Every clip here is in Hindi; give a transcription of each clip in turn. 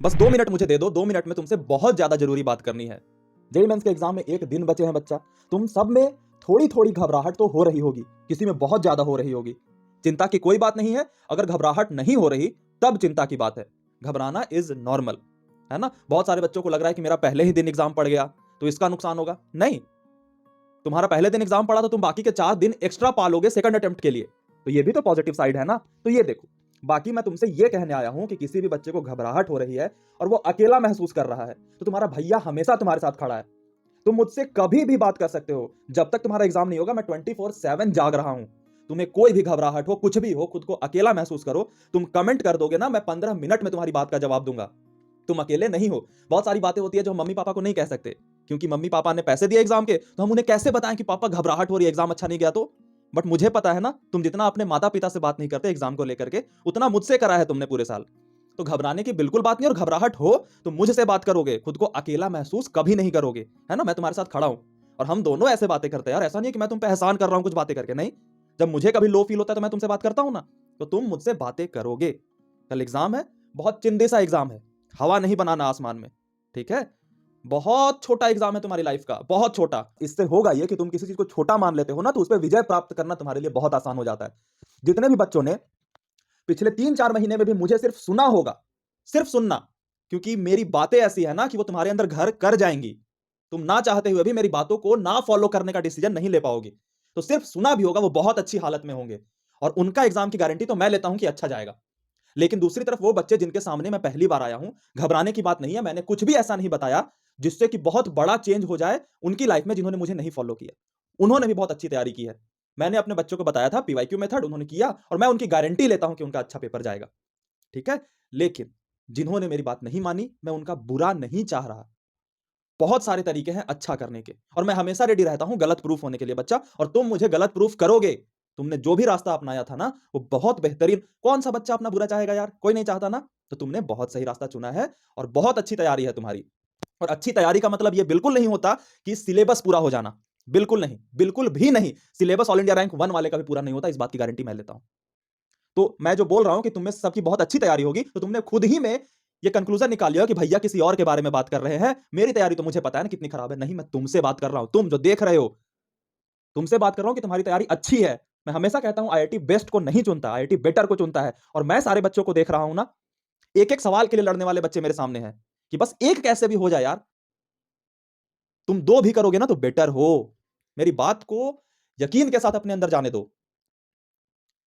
बस 2 मिनट मुझे दे दो, 2 मिनट में तुमसे बहुत ज्यादा जरूरी बात करनी है। जेईई मेंस के एग्जाम में एक दिन बचे हैं बच्चा। तुम सब में थोड़ी थोड़ी घबराहट तो हो रही होगी, किसी में बहुत ज्यादा हो रही होगी। चिंता की कोई बात नहीं है। अगर घबराहट नहीं हो रही तब चिंता की बात है। घबराना इज नॉर्मल, है ना। बहुत सारे बच्चों को लग रहा है कि मेरा पहले ही दिन एग्जाम पड़ गया तो इसका नुकसान होगा। नहीं, तुम्हारा पहले दिन एग्जाम पड़ा तो तुम बाकी के 4 दिन एक्स्ट्रा पालोगे सेकंड अटेम्प्ट के लिए, तो ये भी तो पॉजिटिव साइड है ना। तो ये देखो, बाकी मैं तुमसे ये कहने आया हूं कि किसी भी बच्चे को घबराहट हो रही है और वो अकेला महसूस कर रहा है, तो तुम्हारा भैया हमेशा तुम्हारे साथ खड़ा है। तुम मुझसे कभी भी बात कर सकते हो। जब तक तुम्हारा एग्जाम नहीं होगा मैं 24/7 जाग रहा हूं। तुम्हें कोई भी घबराहट हो, कुछ भी हो, खुद को अकेला महसूस करो, तुम कमेंट कर दोगे ना, मैं 15 मिनट में तुम्हारी बात का जवाब दूंगा। तुम अकेले नहीं हो। बहुत सारी बातें होती है जो हम मम्मी पापा को नहीं कह सकते, क्योंकि मम्मी पापा ने पैसे दिए एग्जाम के, तो हम उन्हें कैसे बताएं कि पापा घबराहट हो रही है, एग्जाम अच्छा नहीं गया तो। बट मुझे पता है ना, तुम जितना अपने माता पिता से बात नहीं करते एग्जाम को लेकर के, उतना मुझसे करा है तुमने पूरे साल। तो घबराने की बिल्कुल बात नहीं, और घबराहट हो तो मुझसे बात करोगे, खुद को अकेला महसूस कभी नहीं करोगे, है ना। मैं तुम्हारे साथ खड़ा हूं और हम दोनों ऐसे बातें करते हैं यार। ऐसा नहीं है कि मैं तुम पे एहसान कर रहा हूं कुछ बातें करके, नहीं। जब मुझे कभी लो फील होता है तो मैं तुमसे बात करता हूं ना, तो तुम मुझसे बातें करोगे। कल एग्जाम है, बहुत चिंदे सा एग्जाम है, हवा नहीं बनाना आसमान में, ठीक है। बहुत छोटा एग्जाम है तुम्हारी लाइफ का, बहुत छोटा। इससे होगा ये कि तुम किसी चीज को छोटा मान लेते हो ना, तो उस पर विजय प्राप्त करना तुम्हारे लिए बहुत आसान हो जाता है। जितने भी बच्चों ने पिछले 3-4 महीने में भी मुझे सिर्फ सुना होगा, सिर्फ सुनना, क्योंकि मेरी बातें ऐसी है ना कि वो तुम्हारे अंदर घर कर जाएंगी। तुम ना चाहते हुए भी मेरी बातों को ना फॉलो करने का डिसीजन नहीं ले पाओगे। तो सिर्फ सुना भी होगा, वो बहुत अच्छी हालत में होंगे, और उनका एग्जाम की गारंटी तो मैं लेता हूं कि अच्छा जाएगा। लेकिन दूसरी तरफ वो बच्चे जिनके सामने मैं पहली बार आया हूं, घबराने की बात नहीं है। मैंने कुछ भी ऐसा नहीं बताया जिससे कि बहुत बड़ा चेंज हो जाए उनकी लाइफ में, जिन्होंने मुझे नहीं फॉलो किया। उन्होंने भी बहुत अच्छी तैयारी की है। मैंने अपने बच्चों को बताया था पीवाईक्यू मेथड, उन्होंने किया, और मैं उनकी गारंटी लेता हूं कि उनका अच्छा पेपर जाएगा, ठीक है। लेकिन जिन्होंने मेरी बात नहीं मानी, मैं उनका बुरा नहीं चाह रहा। बहुत सारे तरीके हैं अच्छा करने के, और मैं हमेशा रेडी रहता हूं गलत प्रूफ होने के लिए बच्चा, और तुम मुझे गलत प्रूफ करोगे। तुमने जो भी रास्ता अपनाया था ना, वो बहुत बेहतरीन। कौन सा बच्चा अपना बुरा चाहेगा यार, कोई नहीं चाहता ना। तो तुमने बहुत सही रास्ता चुना है, और बहुत अच्छी तैयारी है तुम्हारी। और अच्छी तैयारी का मतलब ये बिल्कुल नहीं होता कि सिलेबस पूरा हो जाना। बिल्कुल नहीं, बिल्कुल भी नहीं। सिलेबस ऑल इंडिया रैंक 1 वाले का भी पूरा नहीं होता, इस बात की गारंटी मैं लेता हूं। तो मैं जो बोल रहा हूं कि तुम में सबकी बहुत अच्छी तैयारी होगी, तो तुमने खुद ही में ये कंक्लूजन निकाल लिया कि भैया किसी और के बारे में बात कर रहे हैं, मेरी तैयारी तो मुझे पता है ना कितनी खराब है। नहीं, मैं तुमसे बात कर रहा हूं, तुम जो देख रहे हो, तुमसे बात कर रहा हूं कि तुम्हारी तैयारी अच्छी है। मैं हमेशा कहता हूं आईआईटी बेस्ट को नहीं चुनता, आईआईटी बेटर को चुनता है। और मैं सारे बच्चों को देख रहा हूं ना, एक एक सवाल के लिए लड़ने वाले बच्चे मेरे सामने हैं, कि बस एक कैसे भी हो जाए यार। तुम दो भी करोगे ना तो बेटर हो। मेरी बात को यकीन के साथ अपने अंदर जाने दो।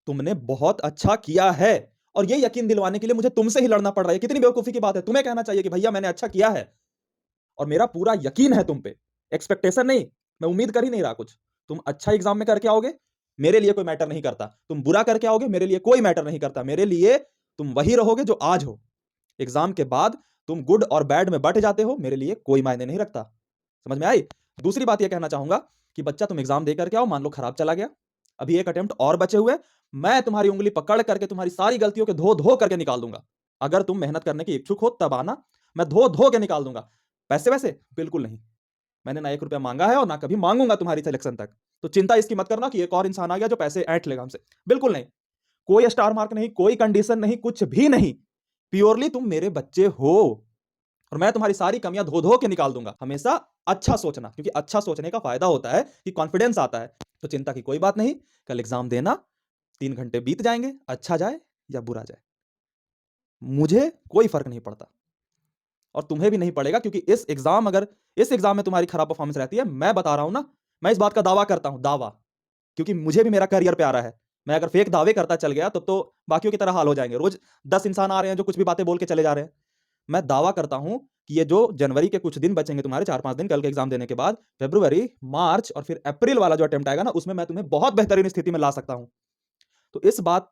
तुमने बहुत अच्छा किया है, और ये यकीन दिलवाने के लिए मुझे तुमसे ही लड़ना पड़ रहा है। कितनी बेवकूफी की बात है। तुम्हें कहना चाहिए कि भैया मैंने अच्छा किया है, और मेरा पूरा यकीन है तुम पे। एक्सपेक्टेशन नहीं, मैं उम्मीद कर ही नहीं रहा कुछ। तुम अच्छा एग्जाम में करके आओगे, मेरे लिए कोई मैटर नहीं करता। तुम बुरा करके आओगे, मेरे लिए कोई मैटर नहीं करता। मेरे लिए तुम वही रहोगे जो आज हो। एग्जाम के बाद तुम गुड और बैड में बट जाते हो, मेरे लिए कोई मायने नहीं रखता। समझ में आई। दूसरी बात यह कहना चाहूंगा कि बच्चा तुम एग्जाम दे करके आओ, मान लो खराब चला गया, अभी एक अटेम्प्ट और बचे हुए, मैं तुम्हारी उंगली पकड़ करके तुम्हारी सारी गलतियों के धो धो करके निकाल दूंगा। अगर तुम मेहनत करने की इच्छुक हो तब आना, मैं धो धो के निकाल दूंगा। पैसे वैसे बिल्कुल नहीं, मैंने ना 1 रुपया मांगा है और ना कभी मांगूंगा तुम्हारी सिलेक्शन तक। तो चिंता इसकी मत करना कि एक और इंसान आ गया जो पैसे ऐंठ लेगा हमसे। बिल्कुल नहीं। कोई स्टार मार्क नहीं, कोई कंडीशन नहीं, कुछ भी नहीं। प्योरली तुम मेरे बच्चे हो, और मैं तुम्हारी सारी कमियां धो धो के निकाल दूंगा। हमेशा अच्छा सोचना, क्योंकि अच्छा सोचने का फायदा होता है कि कॉन्फिडेंस आता है। तो चिंता की कोई बात नहीं। कल एग्जाम देना, 3 घंटे बीत जाएंगे, अच्छा जाए या बुरा जाए, मुझे कोई फर्क नहीं पड़ता, और तुम्हें भी नहीं पड़ेगा। क्योंकि इस एग्जाम में तुम्हारी खराब परफॉर्मेंस रहती है, मैं बता रहा हूं ना, मैं इस बात का दावा करता हूं, दावा। क्योंकि मुझे भी मेरा करियर प्यारा है। मैं अगर फेक दावे करता चल गया तो बाकियों की तरह हाल हो जाएंगे। रोज 10 इंसान आ रहे हैं जो कुछ भी बातें बोल के चले जा रहे हैं। मैं दावा करता हूं कि ये जो जनवरी के कुछ दिन बचेंगे तुम्हारे, 4-5 दिन, कल के एग्जाम देने के बाद, फरवरी, मार्च और फिर अप्रैल वाला जो अटेम्प्ट आएगा ना, उसमें मैं तुम्हें बहुत बेहतरीन स्थिति में ला सकता हूं। तो इस बात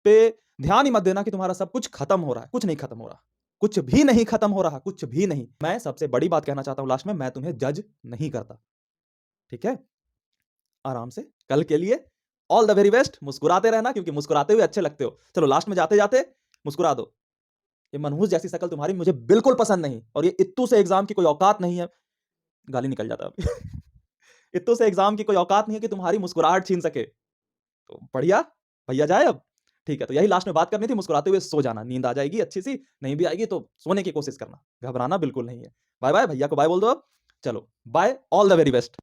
पे ध्यान ही मत देना कि तुम्हारा सब कुछ खत्म हो रहा है। कुछ नहीं खत्म हो रहा, कुछ भी नहीं खत्म हो रहा, कुछ भी नहीं। मैं सबसे बड़ी बात कहना चाहता हूं लास्ट में, मैं तुम्हें जज नहीं करता, ठीक है। आराम से कल के लिए ऑल द वेरी बेस्ट। मुस्कुराते रहना, क्योंकि मुस्कुराते हुए अच्छे लगते हो। चलो लास्ट में जाते जाते मुस्कुरा दो। ये मनहूस जैसी शक्ल तुम्हारी मुझे बिल्कुल पसंद नहीं, और ये इत्तू से एग्जाम की कोई औकात नहीं है। गाली निकल जाता अभी। इत्तू से एग्जाम की कोई औकात नहीं है कि तुम्हारी मुस्कुराहट छीन सके। तो बढ़िया, भैया जाए अब। ठीक है, तो यही लास्ट में बात करनी थी, मुस्कुराते हुए सो जाना, नींद आ जाएगी अच्छी सी, नहीं भी आएगी तो सोने की कोशिश करना, घबराना बिल्कुल नहीं है। बाय-बाय, भैया को बाय बोल दो अब। चलो, bye, all the very best.